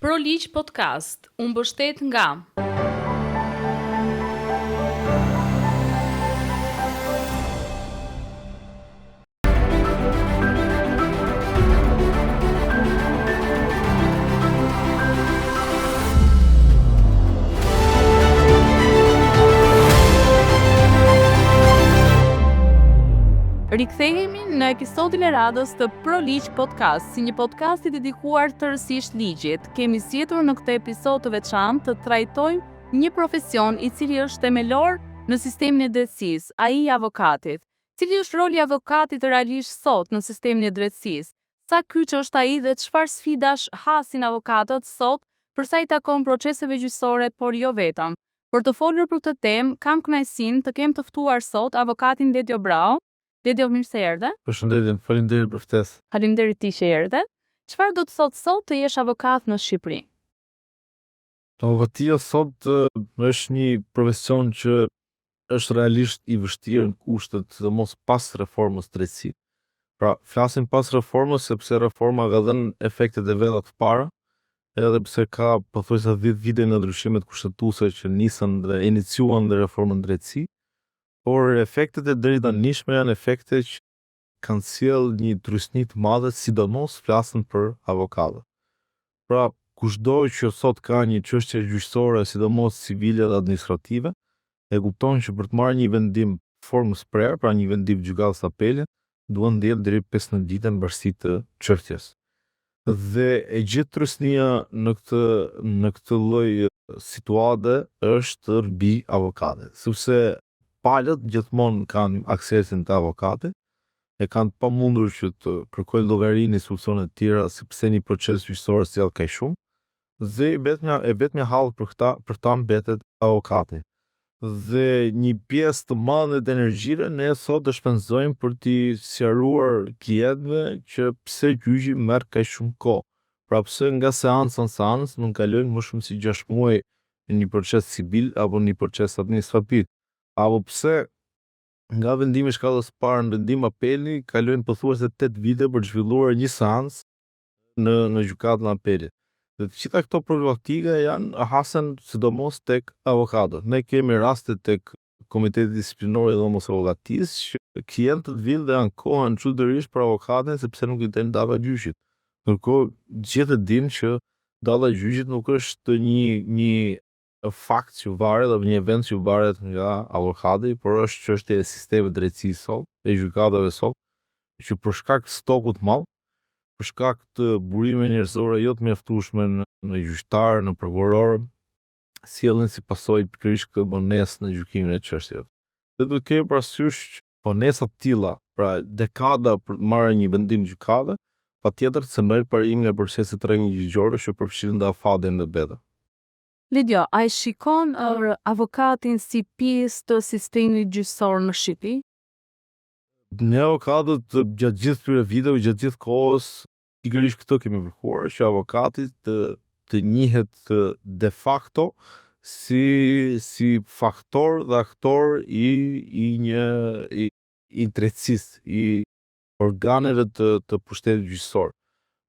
ProLiq Podcast, u mbështet nga Rikthehemi në episodin e radhës të ProLiq Podcast, si një podcast i dedikuar tërësisht ligjit. Kemi zgjedhur në këtë episod të veçantë të trajtojmë një profesion i cili është themelor në sistemin e drejtësisë, ai i avokatit. Cili është roli i avokatit realisht sot në sistemin e drejtësisë? Sa kyç është ai dhe çfarë sfidash hasin avokatët sot për sa i takon proceseve gjyqësore, por jo vetëm. Për të folur për këtë temë, kam kënaqësinë të kem të ftuar sot avokatin Dedio Brau. Dedio, mirë se erdhe. Përshëndetje, faleminderit për ftesë. Faleminderit ti që erdhe. Çfarë do të thotë sot të jesh avokat në Shqipëri? Avokatia sot është një profesion që është realisht i vështirë në kushtet të mos pas reformës drejtësisë. Pra, flasim pas reformës sepse reforma ka dhënë efektet e veta të para, edhe pse ka pothuajse 10 vite në ndryshimet kushtetuese që nisën dhe iniciuan dhe reformën drejtësi. Por efektet e deri tanishme janë efekte që kanë sjellë një trysni të madhe, sidomos flasin për avokatët. Pra, kushdo që sot ka një çështje gjyqësore, sidomos civile dhe administrative, e kupton që për të marrë një vendim formës prerë, pra një vendim gjykatës apelit, duhet ndjen deri 15 ditë mbarësi të çështjes. Dhe e gjithë trysnia në këtë lloj situate është mbi avokatët, sepse palët gjithmonë kanë aksesin të avokatit, e kanë të pamundur që të kërkojnë llogari në institucione të tjera sepse një proces gjyqësor sjell kaq shumë, dhe vetmja hall për ta mbetet avokati. Dhe një pjesë të madhe të energjive ne sot e shpenzojmë për t'i sqaruar klientëve që pse gjyqi merr kaq shumë kohë. Pra pse nga seanca në seancë nuk kalojnë më shumë si 6 muaj në një proces civil apo një proces administrativ. Apo pse nga vendimi i shkallës parë në vendim apeli kalojnë pothuajse 8 vite për të zhvilluar një seancë në gjykatën e apelit. Dhe të gjitha këto problematika janë hasen sidomos tek avokatët. Ne kemi raste tek Komiteti Disiplinor i Dhomës Avokatisë që klientët vinë dhe ankohen çuditërisht për avokatin sepse nuk i den data e gjyqit. Ndërkohë gjithë dinë që data e gjyqit nuk është një fakt që varet apo një event që varet nga avokati, por është çështje e sistemit drejtësisë sot, e gjykatave sot, që për shkak të stokut të madh, për shkak të burimeve njerëzore jo të mjaftueshme në gjyqtar, në prokuror, sjellin si pasojë pikërisht këtë vonesë në gjykimin e çështjeve. Dhe duhet të kemi parasysh që vonesa të tilla, pra dekada për të marrë një vendim gjykate, patjetër se merr parim nga procesi trajnimor që përfshin dhe afatin dhe beta. Lidio, a e shikon avokatin si pjesë të sistemit gjyqësor në Shqipëri? Ne avokatët gjatë gjithë këtyre viteve, gjatë gjithë kohës, pikërisht këtë kemi kërkuar, që avokati të njihet de facto si faktor dhe aktor i drejtësisë, i organeve të pushtetit gjyqësor.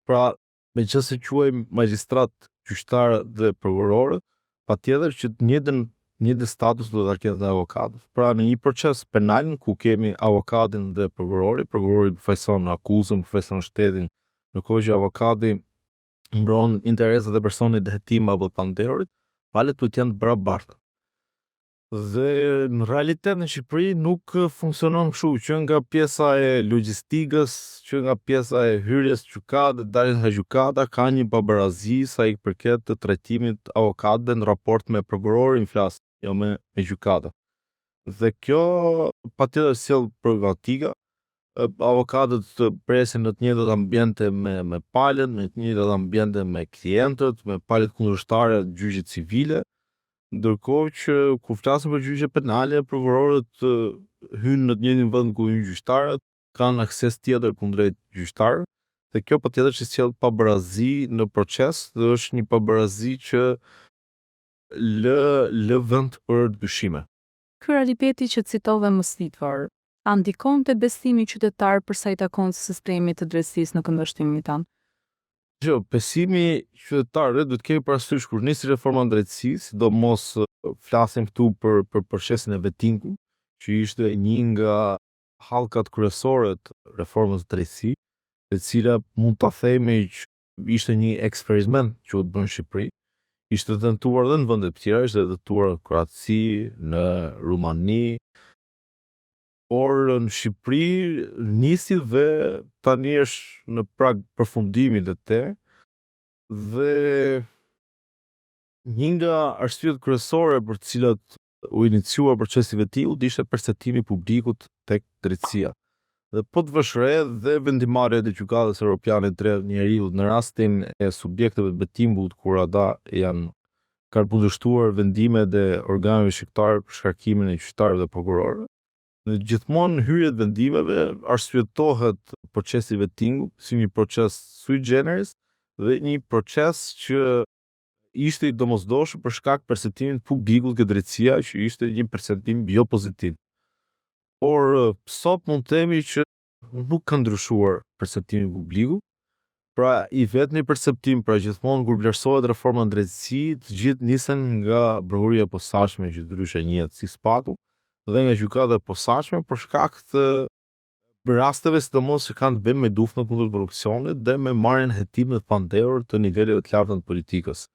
Pra, meqense quajmë magjistrat, gjyqtar dhe prokurorë, patjetër që të njëjtën status do ta ketë avokatët. Pra, në një proces penal ku kemi avokatin dhe prokurori përfaqëson akuzën, përfaqëson shtetin, ndërkohë që avokati mbron interesat e personit hetim apo të pandehurit, palët duhet të jenë të barabarta. Dhe në realitet në Shqipëri nuk funksionon kështu, që nga pjesa e logjistikës, që nga pjesa e hyrjes në gjykatë, daljes nga gjykata, ka një pabarazi sa i përket të trajtimit avokatëve në raport me prokurorin flas, jo me gjykatën. Dhe kjo patjetër sjell problematika. Avokatët të presin në të njëjtat ambiente me palët, në të njëjtat ambiente me klientët, me palët kundërshtare të gjyqit civile. Ndërkohë që kur flasim për gjyqe penale, prokurorët hynë në të njëjtin vend ku hynë gjyqtarët, kanë akses tjetër kundrejt gjyqtarëve, dhe kjo patjetër që sjell pabarazi në proces, dhe është një pabarazi që lë vend për dyshime. Ky realiteti që citove më sipër, a ndikon te besimi qytetar për sa i takon sistemit të drejtësisë në këndvështrimin tanë? Besimi qytetarëve duhet kemi parasysh kur nisi reforma në drejtësi, sidomos flasim këtu për procesin e vettingut, që ishte një nga hallkat kryesore të reformës drejtësi, e cila mund ta themi që ishte një eksperiment që u bën në Shqipëri. Ishte tentuar edhe në vende të tjera, ishte tentuar në Kroaci, në Rumani, por në Shqipëri nisi dhe tani është në prag përfundimit të te, dhe një nga arsyet kryesore për të cilat u iniciua procesi vettingut ishte perceptimi i publikut tek drejtësia. Dhe po të vësh re dhe vendimarrja e Gjykatës Evropiane të Drejtë Njeriut në rastin e subjekteve të vettingut kur ata kanë kundërshtuar vendimet e organeve shqiptare për shkarkimin e qytetarëve dhe prokurorëve. Në gjithmonë hyrjet vendimeve arsyetohet procesi vettingut si një proces sui generis dhe një proces që ishte i domosdoshëm për shkak perceptimit publikut ke drejtësia, që ishte një perceptim jo pozitiv. Por sot mund të themi që nuk ka ndryshuar perceptimi publiku. Pra i vetmi perceptim, pra gjithmonë kur vlerësohet reforma në drejtësi, të gjithë nisen nga prokuria e posaçme që ndryshe njihet si spaku, dhe nga gjykata e posaçme për shkak të rasteve sidomos që kanë të bëjnë me luftë kundër korrupsionit dhe me marrjen e hetimit të pandehur të niveleve të larta të politikës.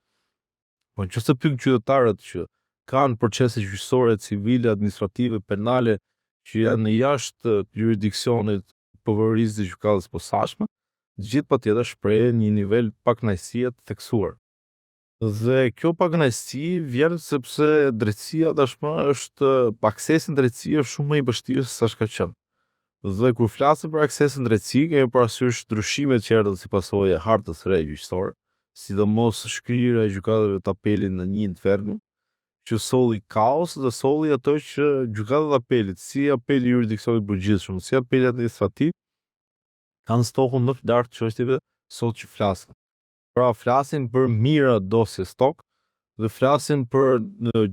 Po nëse pyet qytetarët që kanë procese gjyqësore, civile, administrative, penale që janë jashtë jurisdiksionit përvojërisë të gjykatës posaçme, të gjithë patjetër shprehen një nivel pakënaqësie të theksuar. Dhe kjo pakënaqësi vjen sepse drejtësia tashmë është aksesi në drejtësi është shumë më i vështirë se sa ka qenë. Dhe kur flasim për aksesin në drejtësi, kemi parasysh ndryshimet që erdhën si pasojë e hartës së re gjyqësore, sidomos shkrirja e gjykatave të apelit në një inferno, që solli kaos dhe solli ato që gjykatat e apelit, si apeli i jurisdiksionit përgjithshëm, si apeli administrativ, kanë stokun më të lartë çështjeve sot që flasin. Pra flasin për mira dosje stok dhe flasin për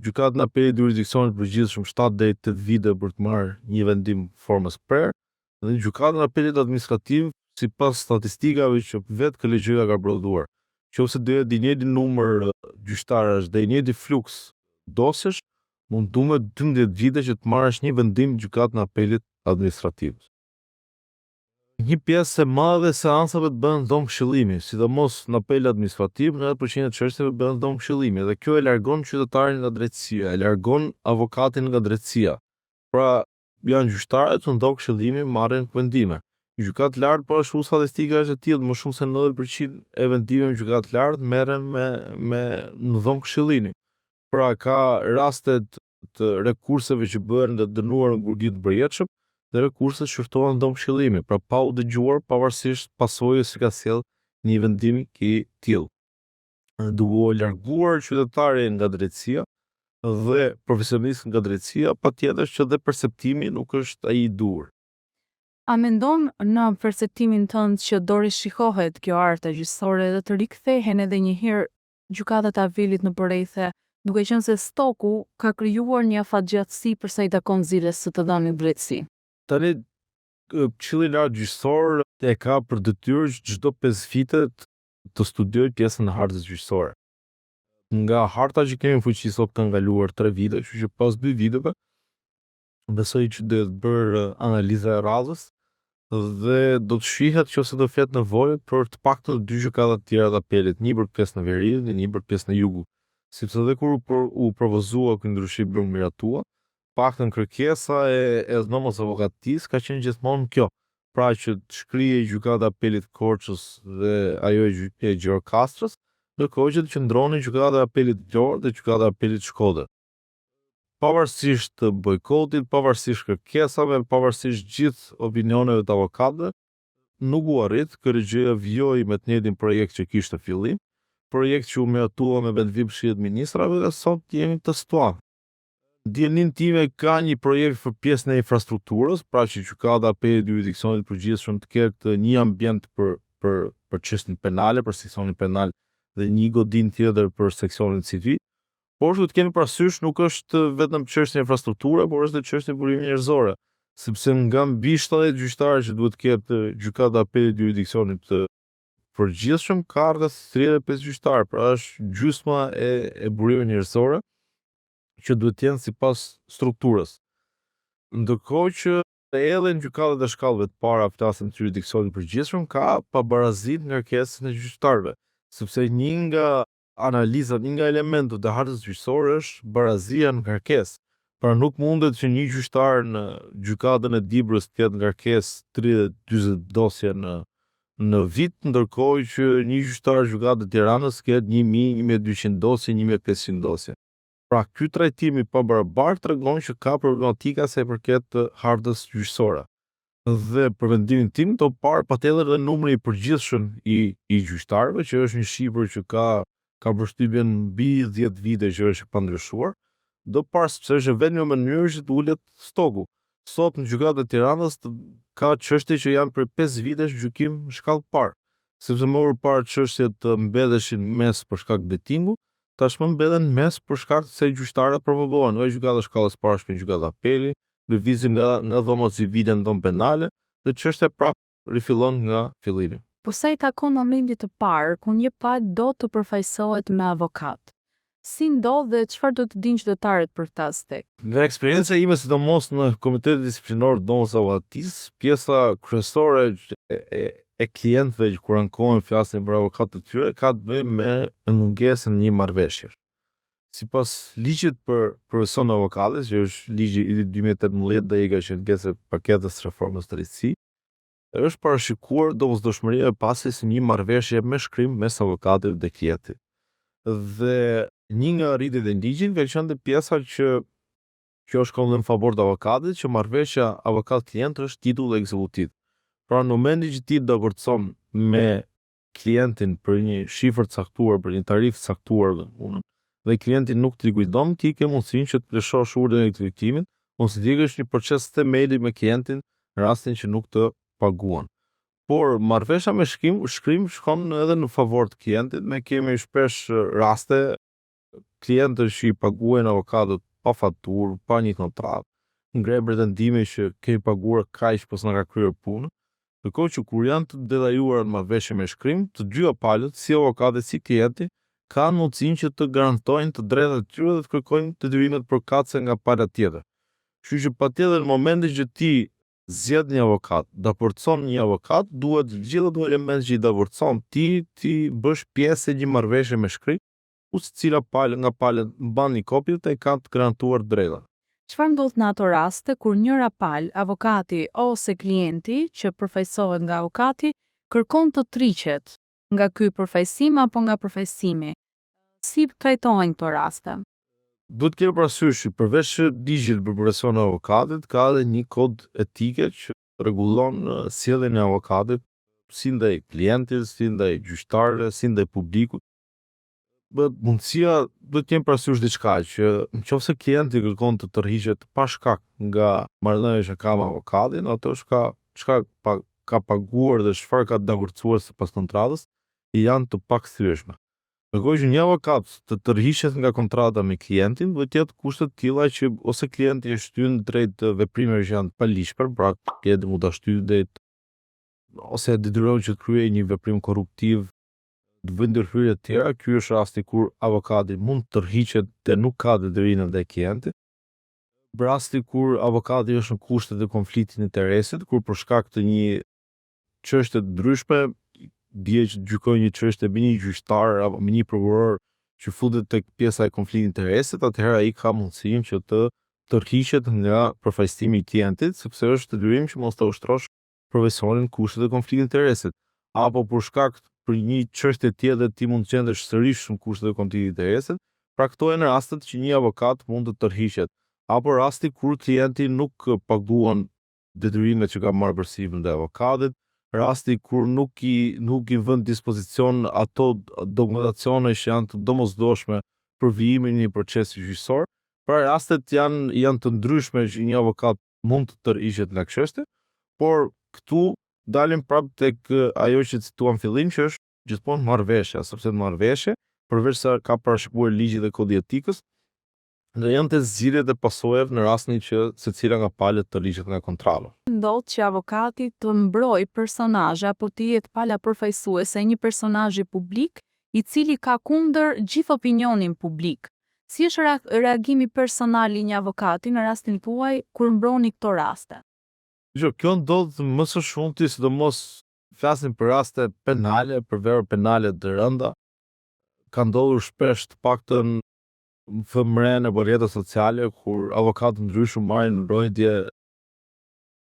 gjykatën e apelit jurisdiksionit përgjithshëm 7 deri 8 vite për të marrë një vendim formës prerë, dhe gjykatën e apelit administrativ sipas statistikave që vetë kolegjia ka prodhuar. Nëse do të njëjti numër gjyqtarësh dhe njëjti fluks dosjesh, mund të duhet 12 vite që të marrësh një vendim gjykatën e apelit administrativ. Një pjesë e madhe e seancave të bëhen dhomë këshillimi, sidomos në apel administrativ, 90% e çështjeve bëhen dhomë këshillimi, dhe kjo e largon qytetarin nga drejtësia, e largon avokatin nga drejtësia. Pra, janë gjyqtarët që në dhomë këshillimi marrin vendime. Gjykat lartë, po ashtu statistika është e tillë, më shumë se 90% e vendimeve në gjykat lartë merren me në dhomë këshillimi. Pra ka raste të rekurseve që bëhen dhe dënuar në burgim të përjetshëm, dhe rekurset shërtohen në dhomë këshillimi, pra pa u dëgjuar pavarësisht pasojës që ka sjell një vendim i tillë. Duke u larguar qytetari nga drejtësia dhe profesionist nga drejtësia, patjetër që dhe perceptimi nuk është ai i duhur. A mendon në perceptimin tënd që do rishikohet kjo arte gjyqësore dhe të rikthehen edhe një herë gjykatat e apelit në përrejthe, duke qenë se stoku ka krijuar një afatgjatësi përsa i takon zilës së të dhënit drejtësi? Tani Këshilli i Lartë Gjyqësor e ka për detyrë çdo 5 vite të studiojë pjesën e hartës gjyqësore. Nga harta që kemi në fuqi sot kanë kaluar 3 vite, kështu që pas 2 viteve besoj që do të bërë analiza e radhës dhe do të shihet nëse do flet nevojë për të paktën 2 gjykata të tjera të apelit, një për pjesën e veriut dhe një për pjesën e jugut. Sepse edhe kur u propozua ky ndryshim për miratua, paktën kërkesa e dhënës avokatisë ka qenë gjithmonë kjo. Pra që të shkrihej gjykata e apelit Korçës dhe ajo e Gjirokastrës, ndërkohë që të qëndronin gjykata e apelit Vlorë dhe gjykata e apelit Shkodër. Pavarësisht bojkotit, pavarësisht kërkesave, pavarësisht gjithë opinioneve të avokatëve, nuk u arrit, kërrejgjeja vjoi me të njëjtin projekt që kishte fillim, projekt që u miratua me vendim shihet ministrave dhe sot jemi të situatë. Djenin time ka një projekt për pjesën e infrastrukturës, pra që gjykata e apelit jurisdiksionit përgjithshëm të ketë një ambient për çështjen penale, për seksionin penal dhe një godin tjetër për seksionin civil. Por duhet të kemi parasysh nuk është vetëm çështja e infrastrukturës, por është edhe çështja e burimit njerëzore, sepse nga mbi 70 gjyqtarë që duhet të ketë gjykata e apelit jurisdiksionit të përgjithshëm ka rreth 35 gjyqtar, pra është gjysma e burimit njerëzore që duhet të jenë sipas strukturës. Ndërkohë që edhe në gjykatat e shkallëve të para, flasim të jurisdiksionit përgjithshëm, ka pabarazinë ngarkesën e gjyqtarëve, sepse një nga analizat, një nga elementet e hartës gjyqësore është barazia në ngarkesë. Pra nuk mundet që një gjyqtar në gjykatën e Dibrës të ketë ngarkesë 30-40 dosje në vit, ndërkohë që një gjyqtar në gjykatën e Tiranës ketë 1000-1200 dosje, 1500 dosje. Pra ky trajtim i pabarabartë tregon që ka problematika sa i përket hartës gjyqësore. Dhe për vendimin tim do parë patjetër edhe numri i përgjithshëm i gjyqtarëve, që është një shifër që ka përshtypjen mbi 10 vite që është pa ndryshuar. Do parë sepse është vetëm një mënyrë që të ulet stoku. Sot në gjykatën e Tiranës ka çështje që janë për 5 vitesh gjykim shkallë parë, sepse më parë çështjet mbledheshin mes për shkak të betingu, tashmë mbledhen mes për shkak se gjyqtarët provokohen, ose gjykata e shkallës parë shkon gjykata apeli, lëvizin nga dhoma civile në dhomë penale, dhe çështja prapë rifillon nga fillimi. Po sa i takon momentit të parë ku një palë do të përfaqësohet me avokat? Si ndodh dhe çfarë do të dinë qytetarët për këtë aspekt? Nga eksperienca ime, sidomos në Komitetin Disiplinor të Dhomës së Avokatisë, pjesa kryesore e klientëve që kur ankohen flasin për avokatë të tyre ka të bëjë me mungesën e një marrëveshje. Sipas ligjit për profesion avokatës, që është ligji i 2018 dhe i ka qenë pjesë e paketës reformës të drejtësi, është parashikuar domosdoshmëria e pasjes së një marrëveshje me shkrim mes avokatit dhe klientit. Dhe një nga rritjet e ligjit ka qenë pjesa që është shkon në favor të avokatit, që marrëveshja avokat-klient është titull ekzekutiv. Pra në momentin që ti dakordson me klientin për një shifër të caktuar, për një tarifë të caktuar, dhe klienti nuk t'i kujton, ti ke mundësinë që të plotësosh urdhën e ekzekutimit, ose ti kesh një proces themeli me klientin në rastin që nuk të paguan. Por marrëveshja me shkrim shkon edhe në favor të klientit. Ne kemi shpesh raste klientësh që i paguajnë avokatët pa faturë, pa një kontratë, ngre pretendime që ke paguar kaq pas na ka kryer punën. Ndërkohë që kur janë të detajuara në marrëveshje me shkrim, të dyja palët, si avokati si klienti, kanë mundësinë që të garantojnë të drejtat e tyre dhe të kërkojnë detyrimet përkatëse nga pala tjetër. Kështu që patjetër në momentin që ti zgjedh një avokat, daportson një avokat, duhet gjithë ato elementet që i daportson ti bësh pjesë e një marrëveshje me shkrim, ku secila palë nga palët mban një kopje dhe kanë të garantuar drejtat. Çfarë ndodh në ato raste kur njëra palë, avokati ose klienti që përfaqësohet nga avokati, kërkon të triqet nga ky përfaqësim apo nga përfaqësimi? Si trajtohen këto raste? Duhet të kemi parasysh që përveç ligjit për profesionin e avokatit, ka edhe një kod etike që rregullon sjelljen e avokatit si ndaj klientit, si ndaj gjyqtarëve, si ndaj publikut. Mundësia duhet të kemi parasysh diçka që nëse klienti kërkon të tërhiqet pa shkak nga marrëdhënia që ka me avokatin, ato çka ka paguar dhe çfarë ka daportuar sipas kontratës janë të pakthyeshme. Ndërkohë që një avokat të tërhiqet nga kontrata me klientin, duhet të jetë kushte të tilla që ose klienti është shtyn drejt veprimeve që janë të paligjshme, pra klienti mund ta shtyjë drejt ose detyrohet që të kryejë një veprim korruptiv, të bëjë ndërhyrje të tjera. Ky është rasti kur avokati mund të tërhiqet dhe nuk ka detyrim ndaj klientit. Rasti kur avokati është në kushte të konfliktit të interesit, kur për shkak të një çështje të ndryshme bie që gjykojë një çështje me një gjyqtar apo me një prokuror që futet tek pjesa e konfliktit të interesit, atëherë ai ka mundësinë që të tërhiqet nga përfaqësimi i klientit, sepse është detyrim që mos ta ushtrosh profesionin kushtet e konfliktit të interesit. Apo për shkak për një çështje tjetër ti mund të gjendesh sërish në kushtet e konfliktit të interesit, pra këto janë rastet që një avokat mund të tërhiqet. Apo rasti kur klienti nuk paguan detyrimet që ka marrë përsipër ndaj avokatit, rasti kur nuk i vën dispozicion ato dokumentacione që janë të domosdoshme për vijimin e një procesi gjyqësor. Pra rastet janë të ndryshme që një avokat mund të tërhiqet nga çështja, por këtu dalim prapë tek ajo që cituam fillim, që është gjithmonë marrëveshja, sepse në marrëveshje, përveç se ka parashikuar ligji dhe kodi etikës, Dhe janë të zgjidhjet e pasojave në rastin që secila nga palët të ligjit nga kontrolla. Ndodh që avokati të mbroj personazhe apo të jetë pala përfaqësuese një personazhi publik i cili ka kundër gjithë opinionin publik. Si është reagimi personal i një avokati në rastin tuaj kur mbroni këto raste? Kjo ndodh më së shumti, sidomos flasim për raste penale, për vepra penale të rënda. Ka ndodhur shpesh të paktën femre apo rrjetet sociale kur avokatë ndryshëm marrin mbrojtje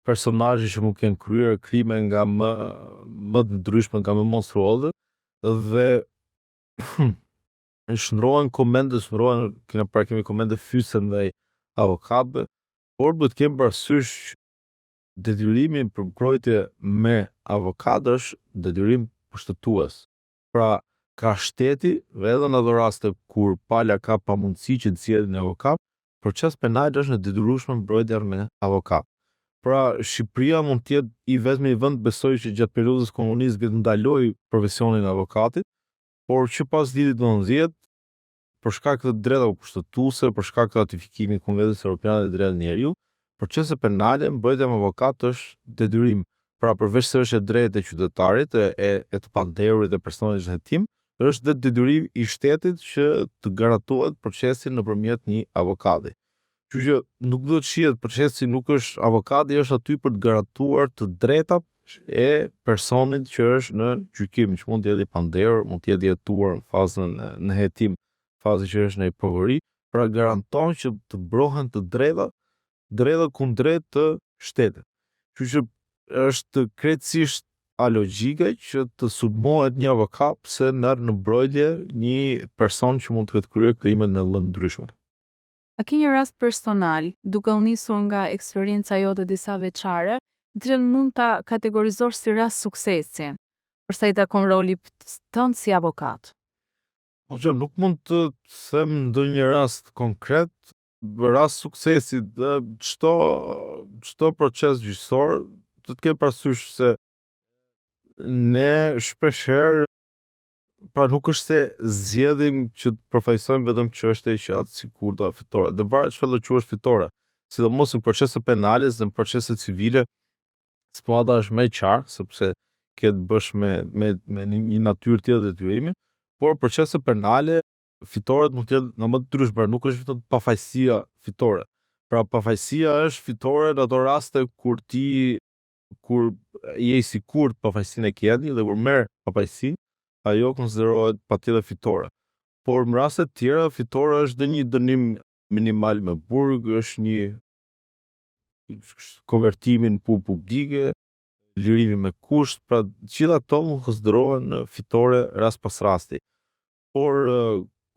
personazhe që mund të kenë kryer krime nga më të ndryshme, nga më monstruoze dhe shndrohen komente, kemi komente fyse ndaj avokatëve, por duhet të kemi parasysh detyrimi për mbrojtje me avokat është detyrim pushtetues. Pra, ka shteti, edhe në ato raste kur pala ka pamundësi që të sjellë një avokat, proces penal është në detyrueshme mbrojtja me avokat. Pra, Shqipëria mund të jetë i vetmi vend besoj që gjatë periudhës komunizmit ndaloi profesionin e avokatit, por që pas vitit 90, për shkak të drejtave kushtetuese, për shkak të ratifikimit të Konvencijës Evropiane të Drejtave të Njeriut, procese penale mbrojtja me avokat është detyrim. Pra, përveç se është e drejtë e qytetarit, e të pandehurit e personit në hetim, është dhe detyrim i shtetit që të garantohet procesi nëpërmjet një avokati. Kështu që nuk do të shihet procesi, nuk është avokati, është aty për të garantuar të drejtat e personit që është në gjykim, që mund të jetë i pandehur, mund të jetë i jetuar në fazën në hetim, fazën që është në hipokori, pra garanton që të mbrohen të drejta kundrejt të shtetit. Kështu që është krejtësisht alogjike që të sulmohet një avokat pse merr në mbrojtje një person që mund të ketë kryer krime në vende ndryshme. A ke një rast personal, duke u nisur nga eksperienca jote disa veçare, që mund ta kategorizosh si rast suksesi, për sa i takon rolit tënd si avokat? Nuk mund të them ndonjë rast konkret, rast suksesi dhe çdo proces gjyqësor do të ketë parasysh se ne shpeshherë, pra nuk është se zgjedhim që të përfaqësojmë vetëm çështje që atë sigurt do fitore. Dhe varet çfarë do quhesh fitore, sidomos në procese penale dhe në procese civile, situata është më e qartë sepse ke të bësh me një natyrë tjetër detyrimi, por procese penale fitoret mund të jenë në më të ndryshme, nuk është vetëm pafajësia fitore. Pra, pafajësia është fitore në ato raste kur je i sigurt pafajësinë e kendi dhe kur merr pafajësi, ajo konsiderohet patjetër fitore. Por në raste të tjera fitore është dhe një dënim minimal me burg, është një konvertimi në punë publike, lirimi me kusht, pra gjitha ato mund konsiderohen fitore rast pas rasti. Por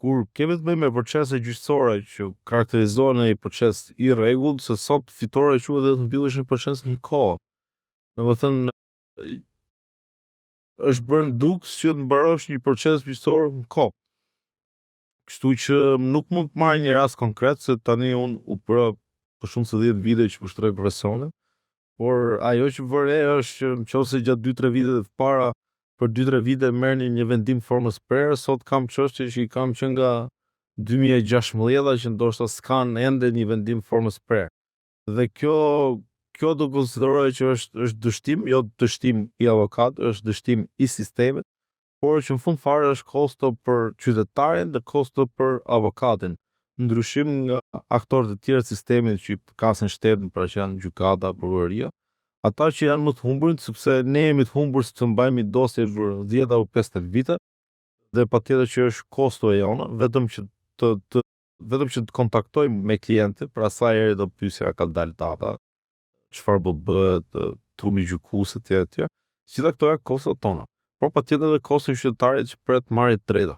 kur kemi të bëjmë me procese gjyqësore që karakterizohen në një proces i rregullt, se sot fitore quhet edhe të mbyllësh një proces në kohë. Domethënë është bërë duks që të mbarosh një proces gjyqësor në kohë. Kështu që nuk mund të marr një rast konkret, se tani unë u bëra për shumë se 10 vite që pushtroj profesionin, por ajo që vëre është që nëse gjatë 2-3 viteve të para, për 2-3 vite merrni një vendim formës prerë, sot kam çështje që i kam që nga 2016 që ndoshta s'kan ende një vendim formës prerë. Dhe kjo do konsiderohet që është dështim, jo dështim i avokat, është dështim i sistemit, por që në fund fare është kosto për qytetarin dhe kosto për avokatin. Ndryshim nga aktorët e tjerë të sistemit që kasin shtetin, pra që janë gjykata, prokuroria, ata që janë më të humbur, sepse ne jemi të humbur se të mbajmë dosje për 10 apo 15 vite, dhe patjetër që është kosto e jona, vetëm që të kontaktojmë me klientë, pra sa herë do pyesja ka dalë data, çfarë do bëhet, trumi gjykues etj. Gjitha këto janë kostot tona. Por patjetër edhe kosto i qytetarit që pret marrë të drejta.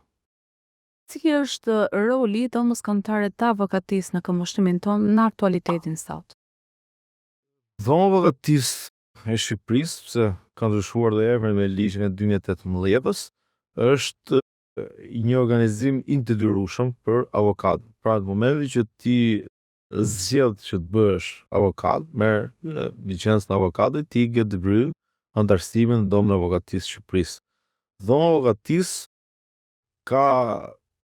Cili është roli i domosdoshmëtarëve të avokatisë në kombështimin tonë në aktualitetin sot? Dhoma e avokatisë e Shqipërisë, pse ka ndryshuar dhe emrin me ligjin e 2018-s, është një organizim i detyrueshëm për avokat. Pra, në momentin që ti zgjedh që të bëhesh avokat, merr licencën e avokatit, ti ke detyrim antarësimin në dhomën e avokatisë së Shqipërisë. Dhoma e avokatisë ka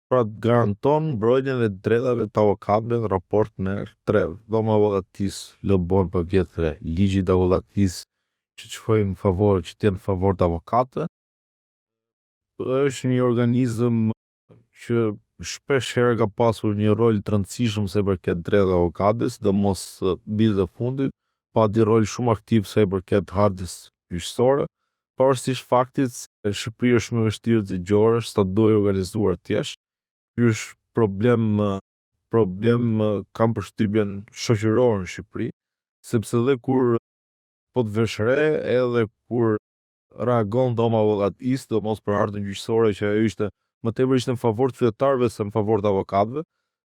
pra të garanton mbrojtjen e drejtave të avokatëve në raport me trev. Dhoma e avokatisë lëbon për vjetre, ligji i avokatisë që shkojnë në favor, që tjenë në favor të avokatëve. Është një organizëm që shpesh herë ka pasur një rol të rëndësishëm se përket drejtë avokatës, dhe mos bidë dhe fundit, pa di rol shumë aktiv se përket hardës gjyqësore, pavarësisht faktit se Shqipëria është më vështirë të gjore, sa dojë organizuar thjesht. Ky është problem kam përshtypjen shoqëror në Shqipëri, sepse dhe kur po të vesh re, edhe kur reagon dhoma avokatisë, dhe mos për ardhën gjyqësore që ajo ishte më tepër ishte në favor të qytetarëve se në favor të avokatëve,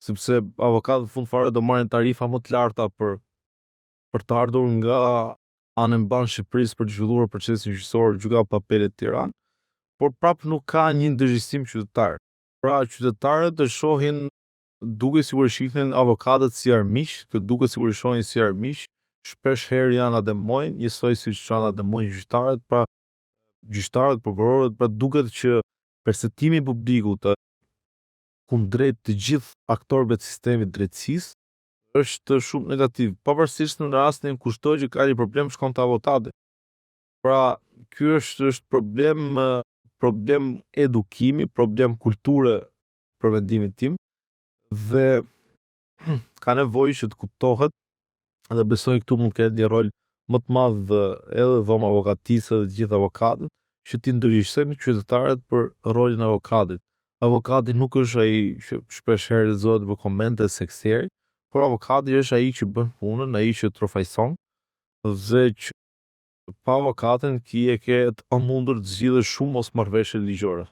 sepse avokatët në fund fare do marrin tarifa më të larta për të ardhur nga anë mban Shqipërisë për të zhvilluar procesin gjyqësor Gjykata për Apelet Tiranë, por prapë nuk ka një ndërgjegjësim qytetar. Pra qytetarët e shohin duke sikur shihnin avokatët si armiq, duke sikur i shohin si armiq, shpesh herë janë ademojnë, njësoj siç janë ademojnë gjyqtarët, pra gjyqtarët, prokurorët, pra duket që perceptimi i publikut të kundrejt të gjithë aktorëve të sistemit drejtësisë është shumë negativ, pavarësisht në rastin kur kushtojë që ka një problem shkon te avokati. Pra, ky është problem edukimi, problem kulture për mendimin tim, dhe ka nevojë që të kuptohet, dhe besoj këtu mund të ketë një rol më të madh edhe dhoma avokatisë dhe të gjithë avokatët, që ti ndërgjegjësojnë qytetarët për rolin e avokatit. Avokati nuk është ai që shpesh herë lezohet në komente sekseri, por avokati është ai që bën punën, ai që trofajson, dhe që pa avokatin ki e ke të mundur të zgjidhësh shumë mosmarrveshje ligjore.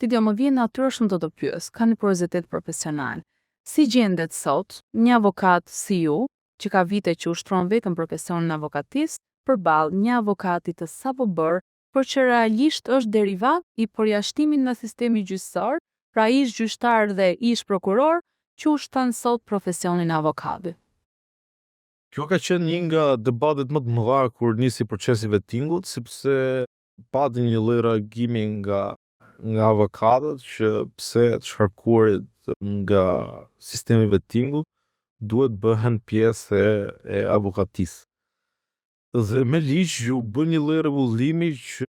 Ti do më vjen natyrshëm të pyes, ka një kuriozitet profesional. Si gjendet sot një avokat si ju, që ka vite që ushtron vetëm profesionin e avokatisë, përballë një avokati të sapo bërë, por që realisht është derivat i përjashtimit nga sistemi gjyqësor, pra ish gjyqtar dhe ish prokuror, që ushton sot profesionin e avokatit. Kjo ka qenë një nga debatet më të mëdha kur nisi procesi vettingut, sepse pati një lloj reagimi nga avokatët që pse të shkarkuarit nga sistemi vettingut duhet bëhen pjesë e avokatisë. Dhe me ligj ju bën një lloj rregullimi që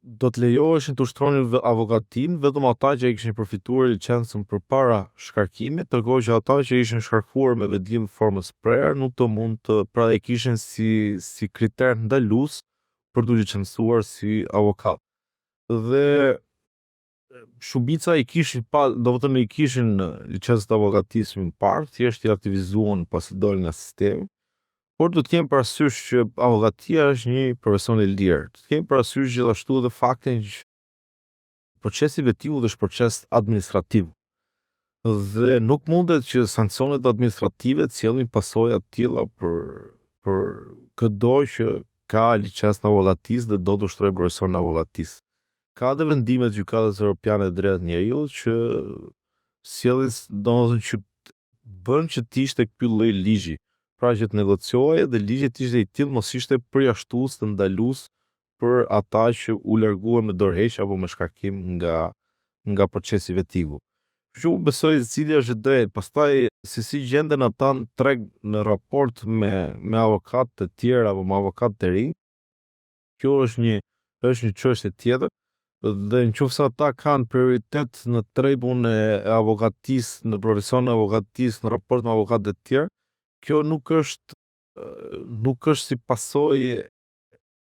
do të lejoheshin të ushtronin avokatin vetëm ata që kishin përfituar licencën përpara shkarkimit, ndërkohë që ata që ishin shkarkuar me vendim formës prerë nuk të mund të pra e kishin si kriter ndalues për të licencuar si avokat. Dhe shumica i kishin i kishin licencën e avokatisë më parë, thjesht i aktivizuan pasi dolën nga sistemi. Por do të kemi parasysh që avokatia është një profesion i lirë. Të kemi parasysh gjithashtu edhe faktin që procesi vettingut është proces administrativ. Dhe nuk mundet që sanksionet administrative të sjellin pasoja të tilla për çdo që ka licencë avokatisë dhe do të ushtrojë profesionin e avokatisë. Ka edhe vendime të Gjykatës Evropiane të Drejtë Njeriut që sjellin, domethënë që bën që të ishte ky lloj ligji. Pra që të negociohej dhe ligji të ishte i tillë mos ishte përjashtues të ndalues për ata që u larguan me dorëheqje apo me shkarkim nga procesi vettingut. Kështu besoj se cili është drejt, pastaj se si gjenden ata në treg në raport me avokatë të tjerë apo me avokatë të rinj, kjo është një çështje tjetër. Dhe nëse ata kanë prioritet në tregun e avokatisë, në profesionin e avokatisë, në raport me avokatë të tjerë, kjo nuk është si pasojë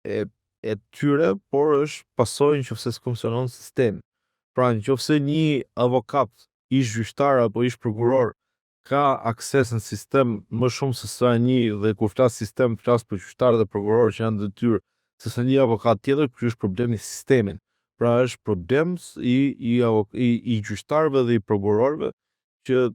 e tyre, por është pasojë nëse funksionon sistemi. Pra nëse një avokat, ish gjyqtar apo ish prokuror ka akses në sistem më shumë se sa një, dhe kur flas sistem flas për gjyqtarë dhe prokurorë që janë detyrë, se sa një avokat tjetër, ky është problemi i sistemit. Pra është problem i gjyqtarëve dhe i prokurorëve që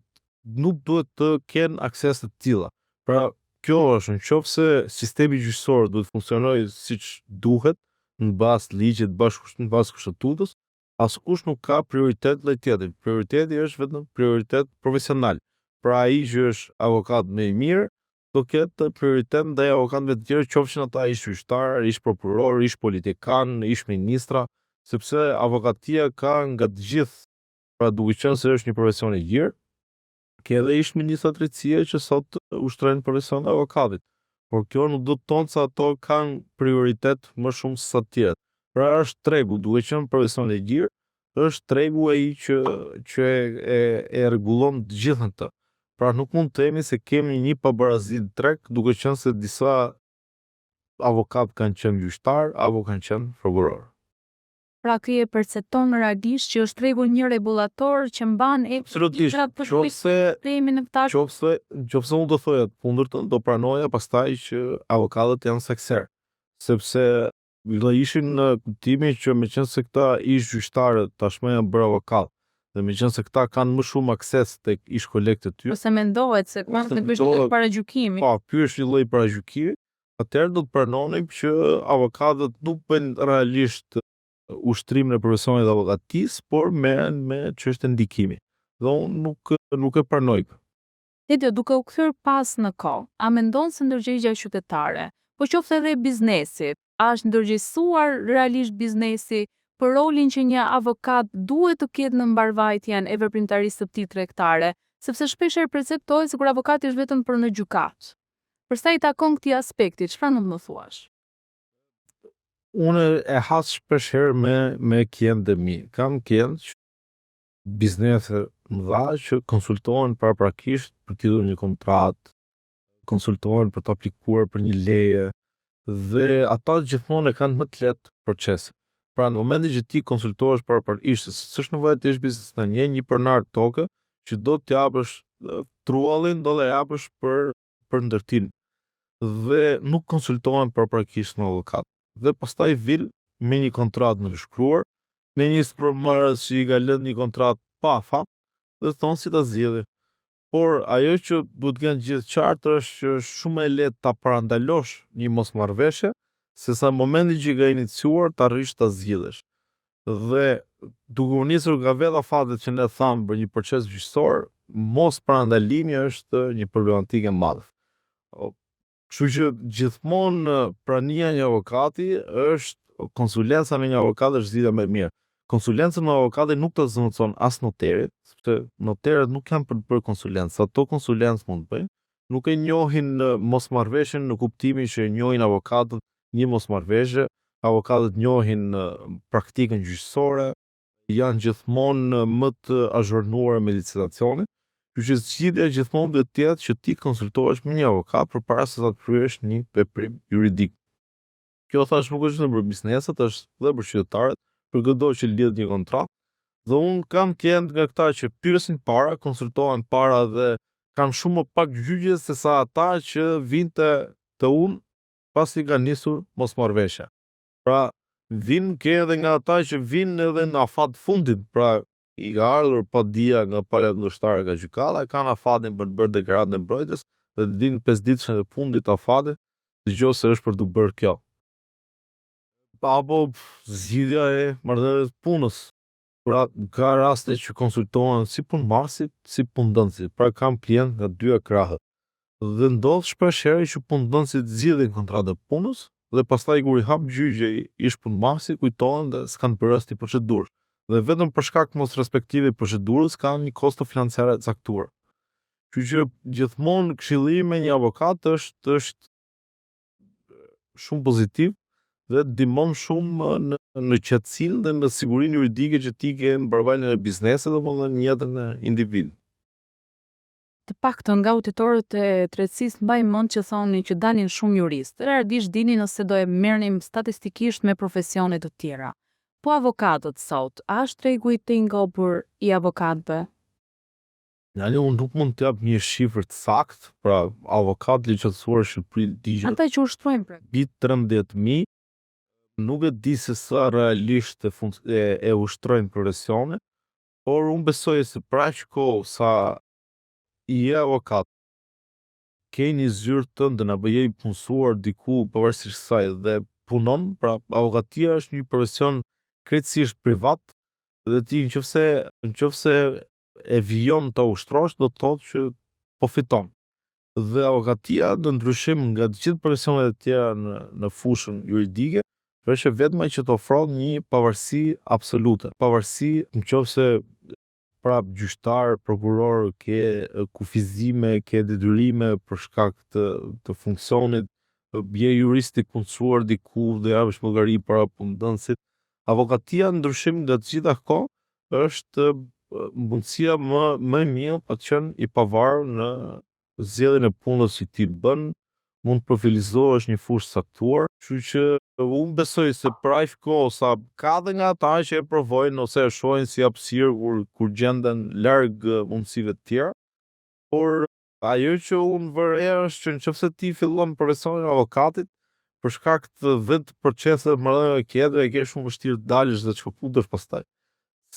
nuk duhet të kenë akses të tilla. Pra, kjo është nëse sistemi gjyqësor duhet funksionojë siç duhet, në bazë të ligjit, në bazë kushtetutës, askush nuk ka prioritet ndaj tjetrit. Prioriteti është vetëm prioritet profesional. Pra ai që është avokat më i mirë, do ketë prioritet ndaj avokatëve të tjerë, qofshin ata ish gjyqtar, ish prokuror, ish politikan, ish ministra, sepse avokatia ka nga të gjithë Pra duke qenë se është një profesion i lirë, ke edhe ish ministra drejtësie që sot ushtrojnë profesion e avokatit. Por kjo nuk do të thonë se ato kanë prioritet më shumë se të tjerët. Pra është tregu, duke qenë profesion i lirë, është tregu ai që e rregullon të gjithën të. Pra nuk mund të themi se kemi një pabarazi të treg, duke qenë se disa avokat kanë qenë gjyqtar apo kanë qenë prokuror. Pra ky e percepton realisht që është tregu një rregullator që mban Absolutisht. Qofse unë do thoja të kundërtën, do pranoja pastaj që avokatët janë sekser. Sepse do ishin në kuptimin që meqense se këta ish gjyqtarë tashmë janë bërë avokat, dhe meqense se këta kanë më shumë akses tek ish kolegët e tyre. Ose mendohet se kanë të bëjë paragjykimi. Po, ky është një lloj paragjykimi. Atëherë do të pranonim që avokatët nuk bëjnë realisht ushtrimin e profesionit të avokatisë, por merren me çështën ndikimi. Dhe unë nuk e pranoj. Duke u kthyer pas në kohë, a mendon se ndërgjegjja qytetare, po qoftë edhe biznesit, a është ndërgjegjësuar realisht biznesi për rolin që një avokat duhet të ketë në mbarvajtjen e veprimtarisë së tij tregtare, sepse shpeshherë perceptohet sikur avokati është vetëm për në gjykat. Për sa i takon këtij aspekti, çfarë mund të më thuash? Unë e has shpeshherë me klientë e mi. Kam klientë biznese mëdha që konsultohen paraprakisht për të lidhur një kontratë, konsultohen për të aplikuar për një leje, dhe ata gjithmonë e kanë më të lehtë procesin. Pra në momentin që ti konsultohesh paraprakisht, s'është nevojë të jesh biznesmen, je një pronar toke që do të japësh truallin, do të japësh për ndërtim. Dhe nuk konsultohen paraprakisht me avokat. Dhe pastaj vin me një kontratë në shkruar, me një spromërës që i ka lënë një kontratë pa fat, dhe thonë si ta zgjidhë. Por ajo që duhet të kenë gjithë qartë është që është shumë e lehtë ta parandalosh një mosmarrveshje, sesa në momentin që ka iniciuar të arrish ta zgjidhësh. Dhe duke u nisur nga vetë afatet që ne thamë për një proces gjyqësor, mos parandalimi është një problematikë e madhe. Kështu që gjithmonë prania një avokati është konsulenca me një avokat është zgjidhja më e mirë. Konsulenca me avokatin nuk të zëvendëson as noterit, sepse noterët nuk kanë për të bërë konsulencë, ato konsulencë mund të bëjnë. Nuk e njohin mosmarrveshjen në kuptimin që e njohin avokatët një mosmarrveshje, avokatët njohin praktikën gjyqësore, janë gjithmonë më të azhurnuar me licitacionin. Kështu që zgjidhja gjithmonë duhet të jetë që ti konsultohesh me një avokat përpara se ta kryesh një veprim juridik. Kjo thash nuk është për bizneset, është dhe për qytetarët, për çdo që lidhet një kontratë. Dhe unë kam klientë nga këta që pyesin para, konsultohen para dhe kanë shumë më pak gjyqje se sa ata që vinte te unë pasi ka nisur mosmarrveshja. Pra, ke edhe nga ata që vinë edhe në afat fundit, pra i ka ardhur pa dia nga pala kundërshtar nga gjykata, kanë afatin për të bërë deklaratën e mbrojtjes dhe dinë 5 ditën e fundit të afatit, dëgjoj se është për të bërë kjo. Apo zgjidhja e marrëdhënies punës. Pra ka raste që konsultohen si punëmarrësit, si punëdhënësit. Pra kam klient nga dyja krahët. Dhe ndodh shpeshherë që punëdhënësit zgjidhin kontratë punës dhe pastaj kur i hap gjyqi ish punëmarrësi kujtohen dhe s'kan përrasti procedurë. Dhe vetëm për shkak të mos respektimit të procedurës kanë një kosto financiare të caktuar. Kështu që gjithmonë këshillimi me një avokat është shumë pozitiv dhe ndihmon shumë në qetësinë dhe në sigurinë juridike që ti ke në mbarvajtjen e biznesit apo në jetën e individit. Të paktën nga udhëtorët e drejtësisë mbaj mend që thonin që dalin shumë juristë. Realisht dini nëse do e merrnim statistikisht me profesione të tjera. Po avokatët sot, a është tregu i ngopur i avokatëve? Unë nuk mund të jap një shifër të saktë, pra avokat licencësuar në Shqipëri digjen. Ata që ushtrojnë për 13.000, nuk e di se sa realisht e ushtrojnë profesionin, por unë besoj se pra që kohë sa i je avokat, ke një zyrë tënde apo je i punësuar diku pavarësisht kësaj dhe punon, pra avokatia është një profesion krejtësisht privat, dhe ti nëse e vijon të ushtrosh, do të thotë që po fiton. Dhe avokatia, në ndryshim nga të gjithë profesionet e tjera në fushën juridike, është vetëm që të ofron një pavarësi absolute. Pavarësi nëse prap gjyqtar, prokuror, ke kufizime, ke detyrime për shkak të funksionit, je jurist i punësuar diku dhe japësh llogari para punëdhënësit. Avokatia ndryshim nga të gjitha këto është mundësia më e mirë pa qenë i pavarur në zgjedhjen e punës që ti bën, mund të profilizohesh një fushë saktuar, kështu që unë besoj se për aq kohë sa ka dhe nga ata që e provojnë ose e shohin si hapësirë kur gjenden larg mundësive të tjera, por ajo që unë vëre është që nëse ti fillon profesionin e avokatit për shkak të 10% marrëdhënieve që ke shumë vështirë të dalësh dhe të shkëputesh pastaj.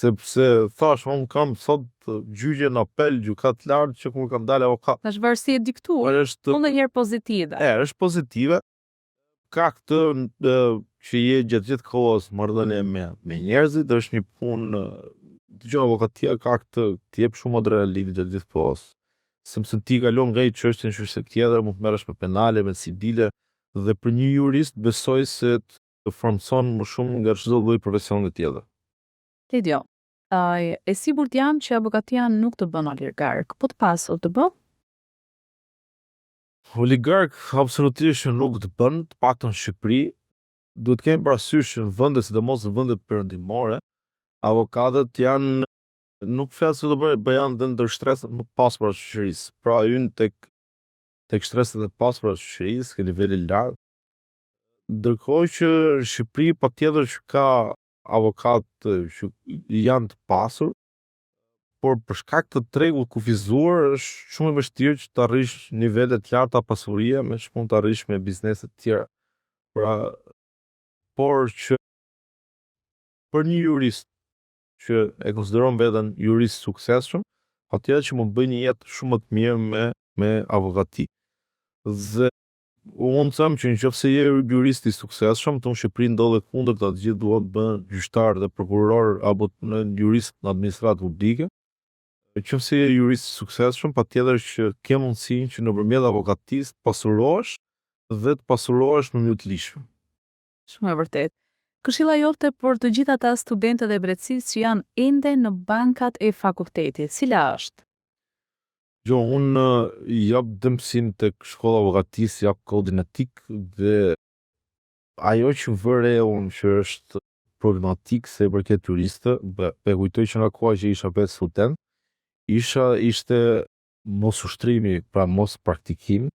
Sepse thash, unë kam sot gjyqje në apel, gjykat lartë që kur kam dalë avokat. Është varësi e diktuar, unë herë pozitive. Është pozitive. Ka këtë që je gjatë kohës marrëdhënie me njerëzit, është një punë, dëgjoj avokatia ka këtë të jep shumë adrenalinë gjatë gjithë kohës. Sepse ti kalon nga një çështje në çështje tjetër, mund të merresh me penale, me civile, dhe për një jurist besoj se të formson më shumë nga çdo lloj profesioni tjetër. Lidio, e sigurt jam që avokatia nuk të bën oligark, po të pasur të bë? Oligark absolutisht nuk të bën, të paktën në Shqipëri. Duhet kemi parasysh në vende, sidomos në vende perëndimore, avokatët janë, nuk flas se do bëjnë dhe ndër shtresat më paspora të shoqërisë. Pra hyn tek shtresat e paspora të shoqërisë, ke nivele lart. Ndërkohë që në Shqipëri patjetër që ka avokatë që janë të pasur, por për shkak të tregut kufizuar është shumë e vështirë që të arrish nivele të larta pasurie me që mund të arrish me biznese të tjera. Pra, por që për një jurist që e konsideron veten jurist suksesshëm, atëherë që mund të bëjë një jetë shumë më të mirë me avokati. Dhe unë them që nëse je jurist i suksesshëm, në Shqipëri ndodhet kundërta, të gjithë duhet të bëhen gjyqtar dhe prokuror apo në jurist në administratë publike. Nëse je jurist i suksesshëm, patjetër që ke mundësinë që nëpërmjet avokatisë të pasurohesh dhe të pasurohesh në mënyrë të lishme. Shumë e vërtet. Këshilla jote për të gjithë ata studentët e drejtësisë që janë ende në bankat e fakultetit, cila është? Unë jap dëmsim tek shkolla e avokatisë, jap kodin etik dhe ajo që vëre unë që është problematik se i përket juristëve, e kujtoj që nga koha që isha vetë student, ishte mos ushtrimi, pra mos praktikim,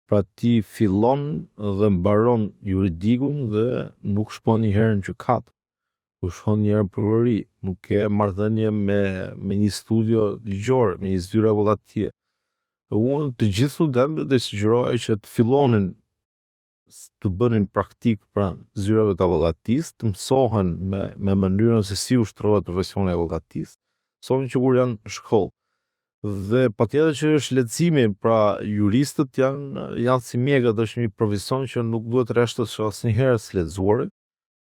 pra ti fillon dhe mbaron juridikun dhe nuk shkon një herë në gjykat, ku shkon një herë në prokurori, nuk ke marrëdhënie me një studio ligjor, me një zyrë avokatie. Unë të gjithë studentët e sugjeroj që të fillonin të bënin praktik pra zyrave të avokatisë, të mësohen me mënyrën se si ushtrohet profesioni i avokatisë, mësohen që kur janë në shkollë. Dhe patjetër që është lehtësimi, pra juristët janë si mjekët, është një profesion që nuk duhet rreshtës asnjëherë të lexuar.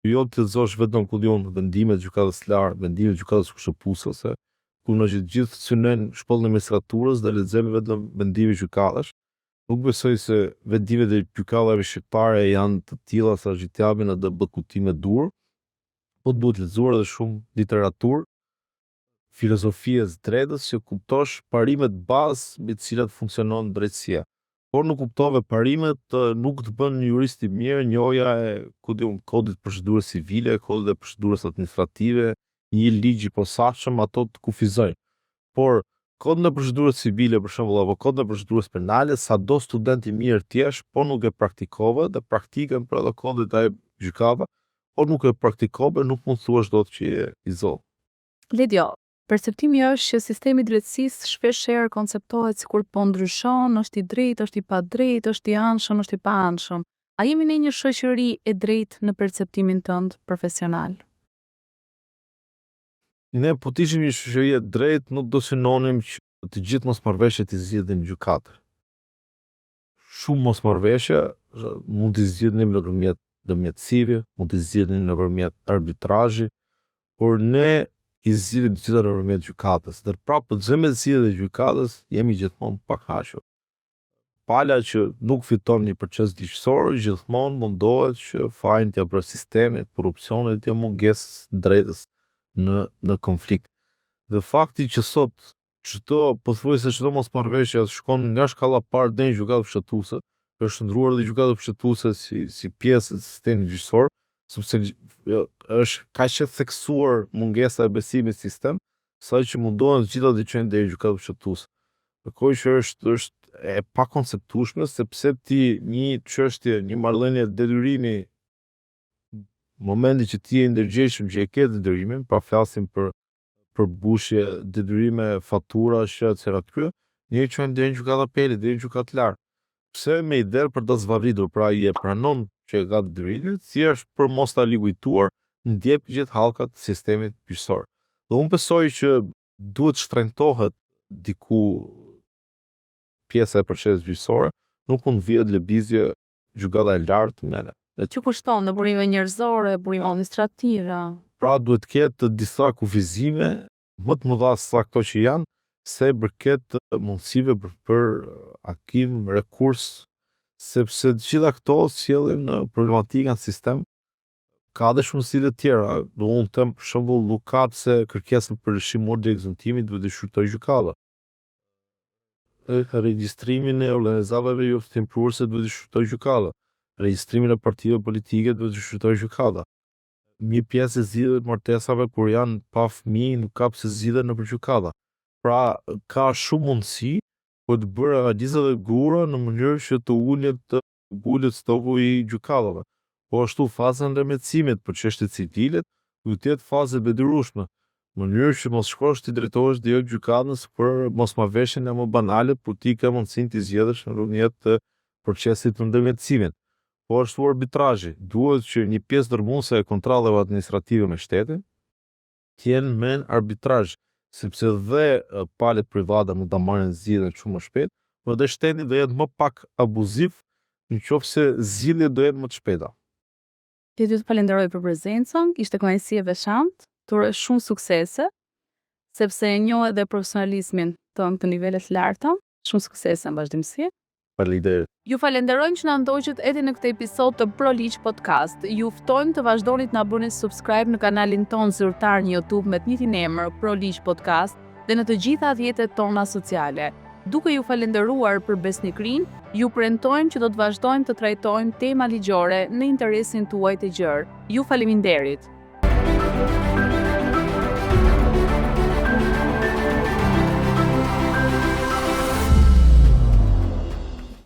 Jo të lexosh vetëm ku diun vendimet e gjykatës së lartë, vendimet e gjykatës kushtopuese, ku në gjithë synojnë shkollën e magistraturës dhe lexojmë vetëm vendimet e gjykatës. Nuk besoj se vendimet e gjykatave shqiptare janë të tilla sa që të japin atë bekutim dur, po duhet lexuar edhe shumë literaturë, filozofie së drejtës që kuptosh parimet bazë me të cilat funksionon drejtësia. Por nuk kuptove parimet, nuk të bën një jurist i mirë, njohja e kodit procedurës civile, kodit e procedurës administrative, një ligj i posaçëm, ato të kufizojnë. Por kodin e procedurës civile, për shembull, apo kodin e procedurës penale, sado student i mirë ti je, po nuk e praktikove, dhe praktikën për ato kodit e gjykatave, po nuk e praktikove, nuk mund thuash dot që je i zotë. Lidio, perceptimi është që sistemi i drejtësisë shpeshherë konceptohet sikur po ndryshon, është i drejtë, është i padrejtë, është i anshëm, është i paanshëm. A jemi në një shoqëri e drejtë në perceptimin tënd profesional? Ne po të ishim një shoqëri e drejtë, nuk do synonim që të gjithë mosmarrveshjet i zgjidhin në gjykatë. Shumë mosmarrveshje mund të zgjidhen nëpërmjet ndërmjetësive, mund të zgjidhen nëpërmjet arbitrazhi, por ne i zgjidhim të gjitha nëpërmjet gjykatës. Dhe prapë të zëmë zgjidhjet e gjykatës jemi gjithmonë pakaqur. Pala që nuk fiton një proces ligjësor, gjithmonë mundohet që fajin të sistemit, korrupsionit, të mungesës drejtës në konflikt. Dhe fakti që sot çdo mosmarrveshje shkon nga shkalla parë deri në gjykatë fshatuse, është ndruar dhe gjykata fshatuse si pjesë e sistemit gjyqësor, sepse është kaq e theksuar mungesa e besimit në sistem, sa që mundohen të gjitha të qenë deri në gjykatë fshatuse. Kërkoj që është e pakonceptueshme, sepse ti një çështje, një marrëdhënie detyrimi, momenti që ti je i ndërgjegjshëm që e ke detyrimin, pra flasim për bushje, detyrime, fatura, shërt, etj. Një çon deri në gjykata apelit, deri në gjykatë lartë. Pse me ide për të zvavritur, pra i e pranon që ka detyrimin, thjesht për mos ta ligujtuar ndjep gjithë hallkat e sistemit gjyqësor. Dhe unë besoj që duhet shtrenjtohet diku pjesa e procesit gjyqësor, nuk mund vihet lëvizje gjykata e lartë mëne. Që kushton në burime njerëzore, burime administrative. Pra duhet ketë disa kufizime më të mëdha se sa këto që janë, se përket mundësive për akim, rekurs, sepse të gjitha këto sjellin problematika në sistem. Ka dhe shumë si të tjera, do unë them për shembull nuk ka pse kërkesën për lëshim ordri ekzekutimi duhet të shqyrtoj gjykata. Regjistrimin e organizatave jo temporore duhet të shqyrtoj gjykata. Regjistrimin e partive politike duhet të shqyrtoj gjykata. Një pjesë e zgjidhjeve të martesave kur janë pa fëmijë nuk ka pse zgjidhen nëpër gjykata. Pra ka shumë mundësi për të bërë analiza dhe gura në mënyrë që të ulet stoku i gjykatave. Po ashtu faza e ndërmjetësimit për çështjet civile duhet të jetë fazë e detyrueshme, në mënyrë që mos shkosh ti drejtohesh direkt gjykatës për mosmarrveshjen e më banale, por ti ke mundësinë të zgjedhësh në rrugën të procesit të ndërmjetësimit. Po ashtu arbitrazhi, duhet që një pjesë dërmuese e kontrollave administrative me shtetin të jenë me arbitrazh, sepse dhe palët private mund ta marrin zgjidhjen shumë më shpejt, por dhe shteti do jetë më pak abuziv nëse zgjidhjet do jenë më të shpejta. Ti të falenderoj për prezencën, ishte kënaqësi e veçantë, të uroj shumë suksese, sepse e njoh edhe profesionalizmin tënd të nivelet larta, shumë suksese në vazhdimsi. Faleminderit. Ju falenderojmë që na ndoqët edhe në këtë episod të ProLiq Podcast. Ju ftojmë të vazhdoni të na bëni subscribe në kanalin ton zyrtar në YouTube me të njëjtin emër ProLiq Podcast dhe në të gjitha rrjetet tona sociale. Duke ju falenderuar për besnikrinë, ju premtojmë që do të vazhdojmë të trajtojmë tema ligjore në interesin tuaj të gjerë. Ju faleminderit.